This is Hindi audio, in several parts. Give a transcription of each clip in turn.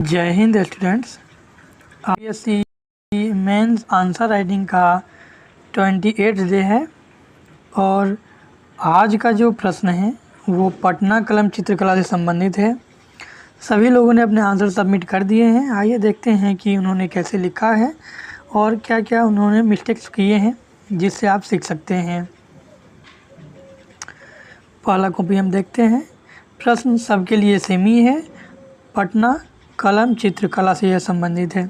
जय हिंद students. BSc mains answer writing का 28 डे है और आज का जो प्रश्न है वो पटना कलम चित्रकला से संबंधित है। सभी लोगों ने अपने आंसर सबमिट कर दिए हैं। आइए देखते हैं कि उन्होंने कैसे लिखा है और क्या क्या उन्होंने मिस्टेक्स किए हैं जिससे आप सीख सकते हैं। पहला कॉपी हम देखते हैं। प्रश्न सबके लिए सेम ही है, पटना कलम चित्रकला से यह संबंधित है।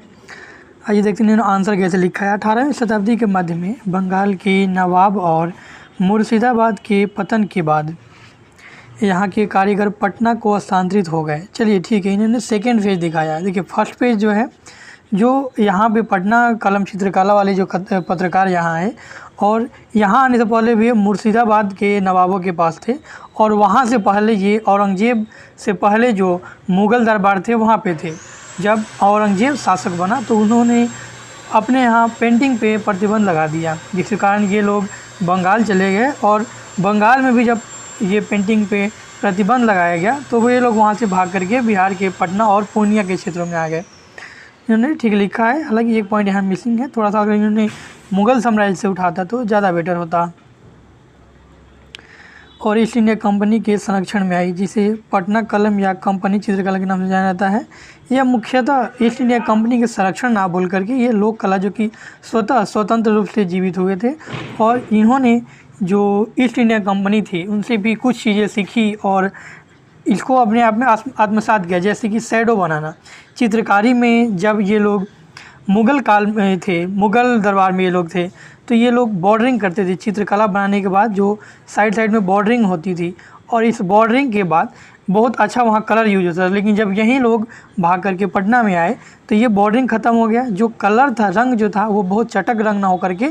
आइए देखते हैं आंसर कैसे लिखा है। 18वीं शताब्दी के मध्य में बंगाल के नवाब और मुर्शिदाबाद के पतन के बाद यहाँ के कारीगर पटना को स्थानांतरित हो गए। चलिए ठीक है, इन्होंने सेकेंड पेज दिखाया है। देखिए फर्स्ट पेज जो है, जो यहाँ पे पटना कलम चित्रकला वाले जो पत्रकार यहाँ है और यहाँ आने से पहले भी मुर्शिदाबाद के नवाबों के पास थे और वहाँ से पहले ये औरंगजेब से पहले जो मुग़ल दरबार थे वहाँ पे थे। जब औरंगजेब शासक बना तो उन्होंने अपने यहाँ पेंटिंग पे प्रतिबंध लगा दिया, जिसके कारण ये लोग बंगाल चले गए और बंगाल में भी जब ये पेंटिंग पे प्रतिबंध लगाया गया तो वो ये लोग वहाँ से भाग करके बिहार के पटना और पूर्णिया के क्षेत्रों में आ गए। इन्होंने ठीक लिखा है, हालांकि एक पॉइंट यहाँ मिसिंग है थोड़ा सा। अगर इन्होंने मुग़ल साम्राज्य से उठाता तो ज़्यादा बेटर होता। और ईस्ट इंडिया कंपनी के संरक्षण में आई, जिसे पटना कलम या कंपनी चित्रकला के नाम से जाना जाता है। यह मुख्यतः ईस्ट इंडिया कंपनी के संरक्षण ना बोल करके ये लोक कला जो कि स्वतंत्र रूप से जीवित हुए थे और इन्होंने जो ईस्ट इंडिया कंपनी थी उनसे भी कुछ चीज़ें सीखी और इसको अपने आप में आत्मसात किया। जैसे कि शैडो बनाना, चित्रकारी में जब ये लोग मुग़ल काल में थे, मुग़ल दरबार में ये लोग थे, तो ये लोग बॉर्डरिंग करते थे। चित्रकला बनाने के बाद जो साइड में बॉर्डरिंग होती थी और इस बॉर्डरिंग के बाद बहुत अच्छा वहाँ कलर यूज होता था। लेकिन जब यही लोग भाग करके पटना में आए तो ये बॉर्डरिंग ख़त्म हो गया। जो कलर था, रंग जो था वो बहुत चटक रंग ना हो करके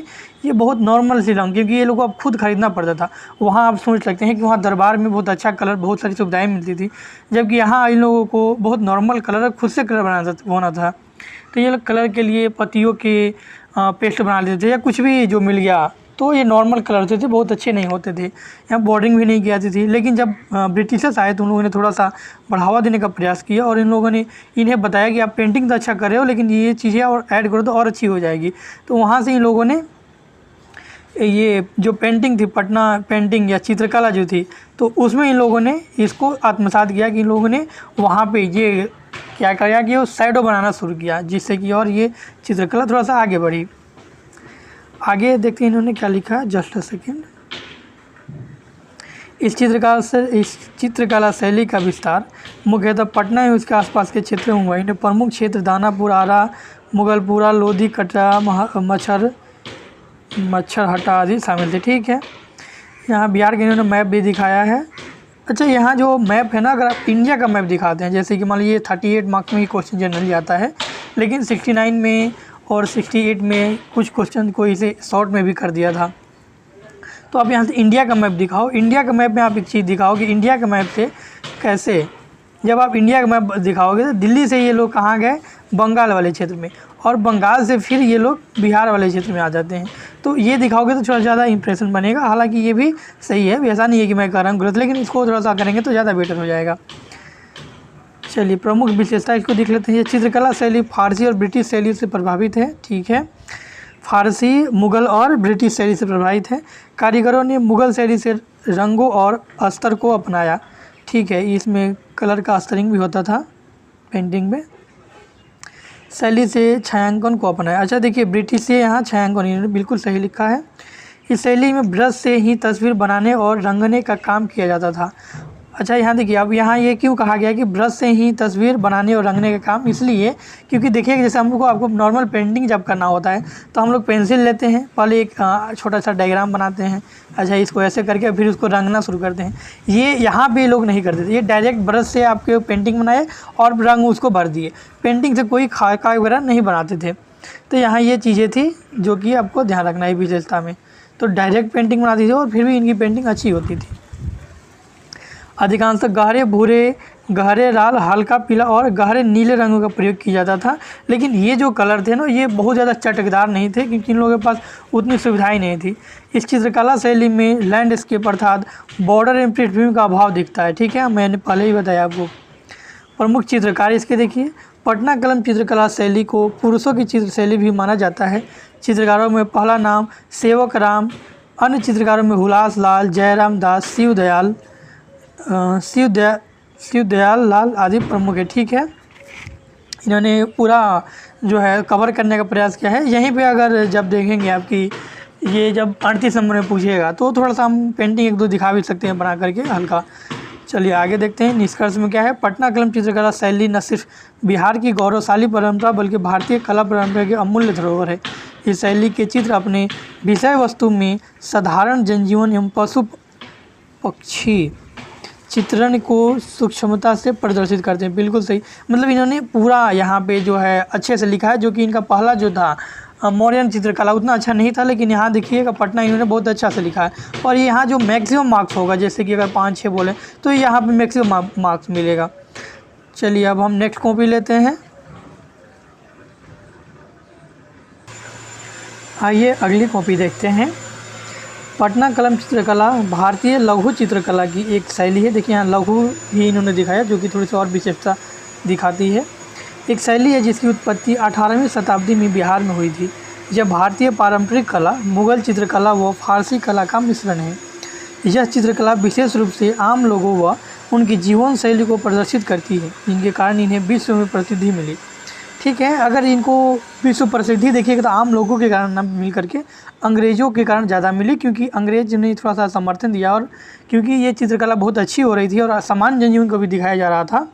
ये बहुत नॉर्मल सी रंग, क्योंकि ये लोगों को अब खुद ख़रीदना पड़ता था। वहाँ आप सोच सकते हैं कि वहाँ दरबार में बहुत अच्छा कलर, बहुत सारी सुविधाएँ मिलती थी, जबकि यहाँ इन लोगों को बहुत नॉर्मल कलर खुद से कलर होना था। तो ये लोग कलर के लिए पत्तियों के पेस्ट बना लेते थे या कुछ भी जो मिल गया, तो ये नॉर्मल कलर होते थे, बहुत अच्छे नहीं होते थे। यहाँ बॉर्डरिंग भी नहीं की जाती थी। लेकिन जब ब्रिटिशर्स आए तो उन लोगों ने थोड़ा सा बढ़ावा देने का प्रयास किया और इन लोगों ने इन्हें बताया कि आप पेंटिंग तो अच्छा कर रहे हो लेकिन ये चीज़ें और ऐड करो तो और अच्छी हो जाएगी। तो वहाँ से इन लोगों ने ये जो पेंटिंग थी, पटना पेंटिंग या चित्रकला जो थी, तो उसमें इन लोगों ने इसको आत्मसात किया कि इन लोगों ने वहाँ पे ये क्या किया कि वो शैडो बनाना शुरू किया, जिससे कि और ये चित्रकला थोड़ा सा आगे बढ़ी। आगे देखते हैं इन्होंने क्या लिखा है, जस्ट अ सेकेंड। इस चित्रकला शैली का विस्तार मुख्यतः पटना एवं उसके आसपास के क्षेत्रों में हुआ। इन्हें प्रमुख क्षेत्र दानापुर, आरा, मुगलपुरा, लोधी, कटरा, मच्छरहट्टा आदि शामिल थे। ठीक है, यहाँ बिहार के इन्होंने मैप भी दिखाया है। अच्छा, यहाँ जो मैप है ना, अगर आप इंडिया का मैप दिखाते हैं, जैसे कि मान लीजिए 38 मार्क्स में ही क्वेश्चन जनरली आता है, लेकिन 69 में और 68 में कुछ क्वेश्चन को इसे शॉर्ट में भी कर दिया था। तो आप यहाँ से इंडिया का मैप दिखाओ। इंडिया का मैप में आप एक चीज़ दिखाओ कि इंडिया के मैप से कैसे, जब आप इंडिया का मैप दिखाओगे तो दिल्ली से ये लोग कहाँ गए, बंगाल वाले क्षेत्र में, और बंगाल से फिर ये लोग बिहार वाले क्षेत्र में आ जाते हैं। तो ये दिखाओगे तो थोड़ा ज़्यादा इंप्रेशन बनेगा। हालांकि ये भी सही है, ऐसा नहीं है कि मैं कर रहा हूँ गलत, लेकिन इसको थोड़ा सा करेंगे तो ज़्यादा बेटर हो जाएगा। चलिए प्रमुख विशेषता इसको देख लेते हैं। ये चित्रकला शैली फारसी और ब्रिटिश शैली से प्रभावित है। ठीक है, फारसी, मुग़ल और ब्रिटिश शैली से प्रभावित है। कारीगरों ने मुग़ल शैली से रंगों और अस्तर को अपनाया। ठीक है, इसमें कलर का अस्तरिंग भी होता था पेंटिंग में। शैली से छायांकन को अपनाया। अच्छा देखिए, ब्रिटिश से यहाँ छायांकन, इन्होंने बिल्कुल सही लिखा है। इस शैली में ब्रश से ही तस्वीर बनाने और रंगने का काम किया जाता था। अच्छा यहाँ देखिए, अब यहाँ ये क्यों कहा गया कि ब्रश से ही तस्वीर बनाने और रंगने का काम, इसलिए क्योंकि देखिए जैसे हमको आपको नॉर्मल पेंटिंग जब करना होता है तो हम लोग पेंसिल लेते हैं, पहले एक छोटा सा डायग्राम बनाते हैं। अच्छा, इसको ऐसे करके फिर उसको रंगना शुरू करते हैं। ये यहाँ पे लोग नहीं करते थे, ये डायरेक्ट ब्रश से आपके पेंटिंग बनाए और रंग उसको भर दिए। पेंटिंग से कोई खाका वगैरह नहीं बनाते थे। तो यहाँ ये चीज़ें थी जो कि आपको ध्यान रखना है विशेषता में। तो डायरेक्ट पेंटिंग बनाती थी और फिर भी इनकी पेंटिंग अच्छी होती थी। अधिकांशतः गहरे भूरे, गहरे लाल, हल्का पीला और गहरे नीले रंगों का प्रयोग किया जाता था। लेकिन ये जो कलर थे ना, ये बहुत ज़्यादा चटकदार नहीं थे क्योंकि इन लोगों के पास उतनी सुविधाएं नहीं थी। इस चित्रकला शैली में लैंडस्केप अर्थात बॉर्डर एवं पृष्ठभूमि का अभाव दिखता है। ठीक है, मैंने पहले ही बताया आपको। प्रमुख चित्रकार इसके देखिए, पटना कलम चित्रकला शैली को पुरुषों की चित्र शैली भी माना जाता है। चित्रकारों में पहला नाम सेवक राम, अन्य चित्रकारों में हुलास लाल, जयराम दास, शिवदयाल लाल आदि प्रमुख है। ठीक है, इन्होंने पूरा जो है कवर करने का प्रयास किया है। यहीं पे अगर जब देखेंगे आपकी ये जब 38 नंबर में पूछेगा तो थोड़ा सा हम पेंटिंग एक दो दिखा भी सकते हैं बना करके हल्का। चलिए आगे देखते हैं निष्कर्ष में क्या है। पटना कलम चित्रकला शैली न सिर्फ बिहार की गौरवशाली परंपरा बल्कि भारतीय कला परंपरा के अमूल्य धरोहर है। इस शैली के चित्र अपने विषय वस्तु में साधारण जनजीवन एवं पशु पक्षी चित्रण को सूक्ष्मता से प्रदर्शित करते हैं। बिल्कुल सही, मतलब इन्होंने पूरा यहाँ पे जो है अच्छे से लिखा है, जो कि इनका पहला जो था मौर्यन चित्रकला उतना अच्छा नहीं था, लेकिन यहाँ देखिएगा पटना इन्होंने बहुत अच्छा से लिखा है। और यहाँ जो मैक्सिमम मार्क्स होगा, जैसे कि अगर 5-6 बोले तो यहाँ पे मैक्सिमम मार्क्स मिलेगा। चलिए अब हम नेक्स्ट कॉपी लेते हैं। आइए अगली कॉपी देखते हैं। पटना कलम चित्रकला भारतीय लघु चित्रकला की एक शैली है। देखिए यहाँ लघु ही इन्होंने दिखाया, जो कि थोड़ी सी और विशेषता दिखाती है। एक शैली है जिसकी उत्पत्ति 18वीं शताब्दी में बिहार में हुई थी। यह भारतीय पारंपरिक कला, मुगल चित्रकला व फारसी कला का मिश्रण है। यह चित्रकला विशेष रूप से आम लोगों व उनकी जीवन शैली को प्रदर्शित करती है, जिनके कारण इन्हें विश्व में प्रसिद्धि मिली। ठीक है, अगर इनको विश्व प्रसिद्धि देखिएगा तो आम लोगों के कारण ना मिल करके अंग्रेज़ों के कारण ज़्यादा मिली, क्योंकि अंग्रेज ने थोड़ा सा समर्थन दिया और क्योंकि ये चित्रकला बहुत अच्छी हो रही थी और सामान्य जनजीवन को भी दिखाया जा रहा था,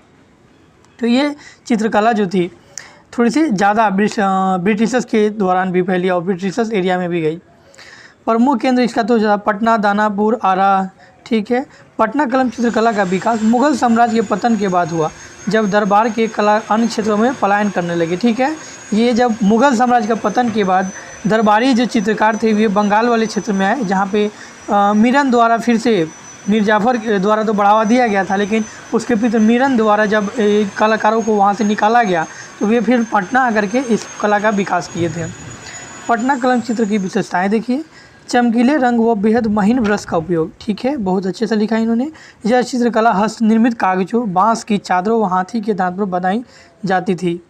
तो ये चित्रकला जो थी थोड़ी सी ज़्यादा ब्रिटिशर्स के दौरान भी फैली और ब्रिटिशर्स एरिया में भी गई। प्रमुख केंद्र इसका तो पटना, दानापुर, आरा। ठीक है, पटना कलम चित्रकला का विकास मुगल साम्राज्य के पतन के बाद हुआ, जब दरबार के कला अन्य क्षेत्रों में पलायन करने लगे। ठीक है, ये जब मुगल साम्राज्य का पतन के बाद दरबारी जो चित्रकार थे वे बंगाल वाले क्षेत्र में आए, जहाँ पे मीरन द्वारा फिर से मीर जाफ़र द्वारा तो बढ़ावा दिया गया था, लेकिन उसके पिता मीरन द्वारा जब कलाकारों को वहाँ से निकाला गया तो वे फिर पटना आकर के इस कला का विकास किए थे। पटना कलम चित्र की विशेषताएं देखिए। चमकीले रंग व बेहद महीन ब्रश का उपयोग। ठीक है, बहुत अच्छे से लिखा इन्होंने। यह चित्रकला हस्त निर्मित कागजों, बांस की चादरों व हाथी के दांत पर बनाई जाती थी।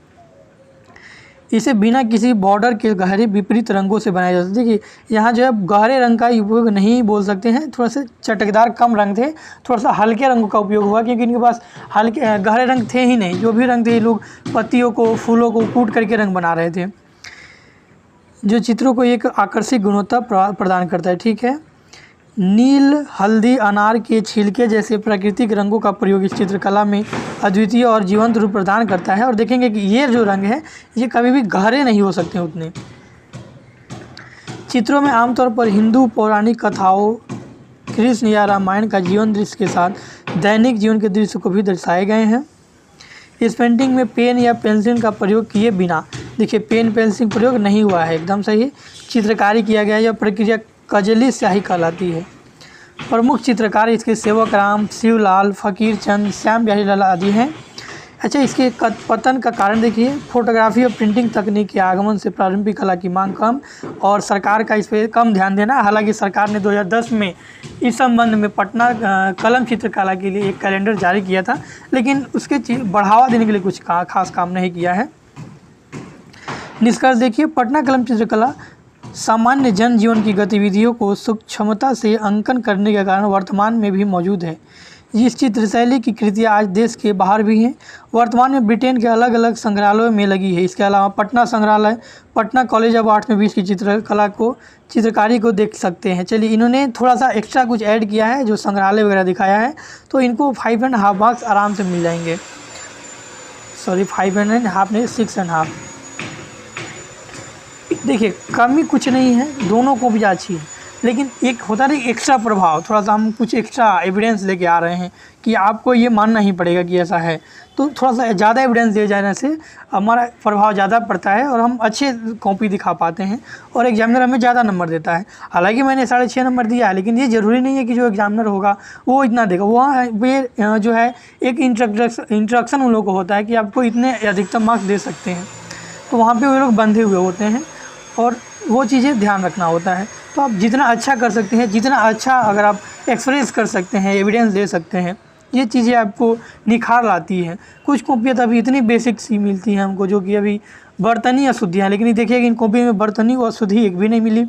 इसे बिना किसी बॉर्डर के गहरे विपरीत रंगों से बनाया जाता है। देखिए यहाँ जो है गहरे रंग का उपयोग नहीं बोल सकते हैं, थोड़ा से चटकदार कम रंग थे, थोड़ा सा हल्के रंगों का उपयोग हुआ, क्योंकि इनके पास हल्के गहरे रंग थे ही नहीं। जो भी रंग थे ये लोग पत्तियों को, फूलों को कूट करके रंग बना रहे थे, जो चित्रों को एक आकर्षक गुणवत्ता प्रदान करता है। ठीक है, नील, हल्दी, अनार के छिलके जैसे प्राकृतिक रंगों का प्रयोग इस चित्रकला में अद्वितीय और जीवंत रूप प्रदान करता है। और देखेंगे कि ये जो रंग है ये कभी भी गहरे नहीं हो सकते उतने। चित्रों में आमतौर पर हिंदू पौराणिक कथाओं, कृष्ण या रामायण का जीवन दृश्य के साथ दैनिक जीवन के दृश्य को भी दर्शाए गए हैं। इस पेंटिंग में पेन या पेंसिल का प्रयोग किए बिना, देखिए पेन पेंसिल प्रयोग नहीं हुआ है, एकदम सही चित्रकारी किया गया है। यह प्रक्रिया कजली स्याही कहलाती है। प्रमुख चित्रकार इसके सेवक राम, शिवलाल, फकीर चंद, श्याम बिहारी लाल आदि हैं। अच्छा, इसके पतन का कारण देखिए। फोटोग्राफी और प्रिंटिंग तकनीक के आगमन से प्रारंभिक कला की मांग कम और सरकार का इस पर कम ध्यान देना। हालांकि सरकार ने 2010 में इस संबंध में पटना कलम चित्रकला के लिए एक कैलेंडर जारी किया था, लेकिन उसके बढ़ावा देने के लिए कुछ खास काम नहीं किया है। निष्कर्ष देखिए, पटना कलम चित्रकला सामान्य जनजीवन की गतिविधियों को सूक्ष्मता से अंकन करने के कारण वर्तमान में भी मौजूद है। इस चित्रशैली की कृतियाँ आज देश के बाहर भी हैं। वर्तमान में ब्रिटेन के अलग अलग संग्रहालयों में लगी है। इसके अलावा पटना संग्रहालय, पटना कॉलेज ऑफ आर्ट्स में भी इसकी चित्रकारी को देख सकते हैं। चलिए, इन्होंने थोड़ा सा एक्स्ट्रा कुछ ऐड किया है, जो संग्रहालय वगैरह दिखाया है, तो इनको 5.5 मार्क्स आराम से मिल जाएंगे। सॉरी, 5.5 नहीं, 6.5। देखिए कमी कुछ नहीं है, दोनों को भी अच्छी है, लेकिन एक होता है एक्स्ट्रा प्रभाव, थोड़ा सा हम कुछ एक्स्ट्रा एविडेंस लेके आ रहे हैं कि आपको ये मानना ही पड़ेगा कि ऐसा है। तो थोड़ा सा ज़्यादा एविडेंस दिए जाने से हमारा प्रभाव ज़्यादा पड़ता है और हम अच्छे कॉपी दिखा पाते हैं और एग्जामिनर हमें ज़्यादा नंबर देता है। हालांकि मैंने 6.5 नंबर दिया है, लेकिन ये ज़रूरी नहीं है कि जो एग्जामिनर होगा वो इतना देगा। वहाँ वे जो है एक इंस्ट्रक्शन उन लोगों को होता है कि आपको इतने अधिकतम मार्क्स दे सकते हैं, तो वहाँ पर वे लोग बंधे हुए होते हैं और वो चीज़ें ध्यान रखना होता है। तो आप जितना अच्छा कर सकते हैं, जितना अच्छा अगर आप एक्सप्रेस कर सकते हैं, एविडेंस दे सकते हैं, ये चीज़ें आपको निखार लाती है। कुछ कॉपियाँ तो अभी इतनी बेसिक सी मिलती हैं हमको, जो कि अभी बर्तनी अशुद्धियाँ, लेकिन ये देखिए कि इन कॉपी में बर्तनी व अशुद्धि एक भी नहीं मिली।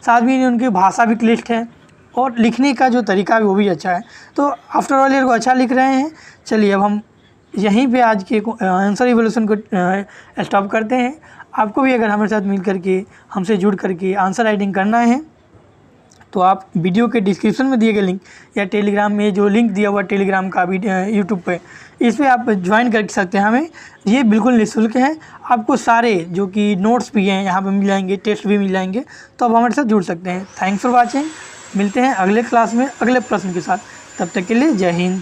साथ में उनकी भाषा भी क्लिष्ट है और लिखने का जो तरीका है वो भी अच्छा है। तो आफ्टर ऑल ईयर को अच्छा लिख रहे हैं। चलिए अब हम यहीं पे आज के आंसर इवोल्यूशन को स्टॉप करते हैं। आपको भी अगर हमारे साथ मिल करके, हमसे जुड़ करके आंसर राइटिंग करना है तो आप वीडियो के डिस्क्रिप्शन में दिए गए लिंक या टेलीग्राम में जो लिंक दिया हुआ टेलीग्राम का भी यूट्यूब पे, इस पर आप ज्वाइन कर सकते हैं हमें। ये बिल्कुल निःशुल्क है। आपको सारे जो कि नोट्स भी हैं यहाँ पे मिल जाएंगे, टेस्ट भी मिल जाएंगे, तो आप हमारे साथ जुड़ सकते हैं। Thanks for watching. मिलते हैं अगले क्लास में अगले प्रश्न के साथ। तब तक के लिए जय हिंद।